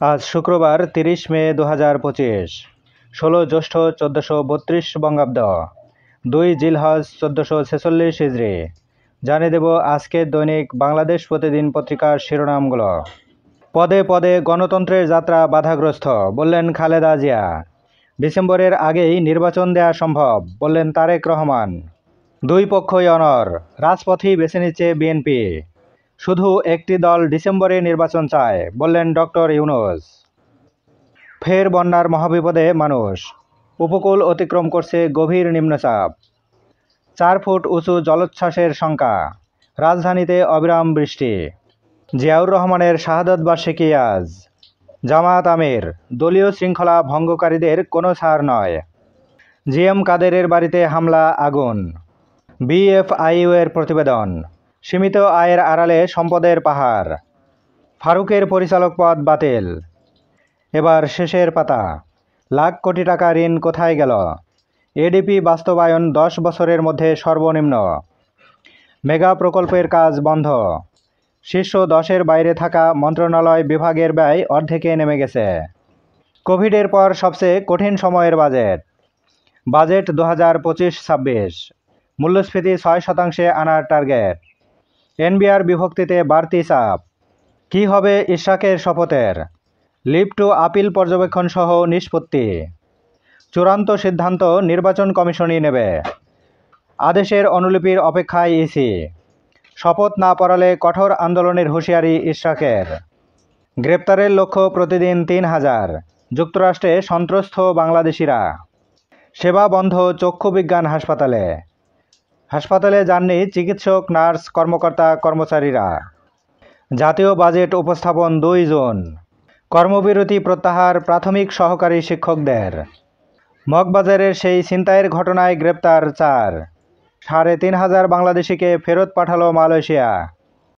আজ শুক্রবার ৩০ মে ২০২৫, ১৬ জ্যৈষ্ঠ ১৪৩২ বঙ্গাব্দ, ২ জিলহজ ১৪৪৬ হিজরি। জানিয়ে দেব আজকের দৈনিক বাংলাদেশ প্রতিদিন পত্রিকার শিরোনামগুলো। পদে পদে গণতন্ত্রের যাত্রা বাধাগ্রস্ত, বললেন খালেদা জিয়া। ডিসেম্বরের আগেই নির্বাচন দেয়া সম্ভব, বললেন তারেক রহমান। দুই পক্ষই অনড়, রাজপথই বেছে নিচ্ছে বিএনপি। শুধু একটি দল ডিসেম্বরে নির্বাচন চায়, বললেন ডক্টর ইউনূস। ফের বন্যার মহাবিপদে মানুষ, উপকূল অতিক্রম করছে গভীর নিম্নচাপ। ৪ ফুট উঁচু জলোচ্ছ্বাসের শঙ্কা, রাজধানীতে অবিরাম বৃষ্টি। জিয়াউর রহমানের শাহাদত বার্ষিকী আজ। জামায়াত আমির, দলীয় শৃঙ্খলা ভঙ্গকারীদের কোনো ছাড় নয়। জিএম কাদেরের বাড়িতে হামলা, আগুন। বিএফআইইউ এর প্রতিবেদন, সীমিত আয়ের আড়ালে সম্পদের পাহাড়। ফারুকের পরিচালক পদ বাতিল। এবার শেষের পাতা, লাখ কোটি টাকা ঋণ কোথায় গেল? এডিপি বাস্তবায়ন 10 বছরের মধ্যে সর্বনিম্ন। মেগা প্রকল্পের কাজ বন্ধ। শীর্ষ 10-এর বাইরে থাকা মন্ত্রণালয় বিভাগের ব্যয় অর্ধেকে নেমে গেছে। কোভিডের পর সবচেয়ে কঠিন সময়ের বাজেট 2025-26, মূল্যস্ফীতি 6% আনার টার্গেট। এনবিআর বিভক্তিতে বাড়তি চাপ। কী হবে ইশরাকের শপথের? লিভ টু আপিল পর্যবেক্ষণ সহ নিষ্পত্তি। চূড়ান্ত সিদ্ধান্ত নির্বাচন কমিশনই নেবে। আদেশের অনুলিপির অপেক্ষায় ইসি। শপথ না পড়ালে কঠোর আন্দোলনের হুঁশিয়ারি ইশরাকের। গ্রেপ্তারের লক্ষ্য প্রতিদিন 3000, যুক্তরাষ্ট্রে সন্ত্রস্ত বাংলাদেশিরা। সেবা বন্ধ চক্ষু বিজ্ঞান হাসপাতালে যাননি চিকিৎসক, নার্স, কর্মকর্তা কর্মচারীরা। জাতীয় বাজেট উপস্থাপন 2 জুন। কর্মবিরতি প্রত্যাহার প্রাথমিক সহকারী শিক্ষকদের। মগবাজারের সেই ছিনতাইয়ের ঘটনায় গ্রেপ্তার 4। 3500 বাংলাদেশিকে ফেরত পাঠালো মালয়েশিয়া।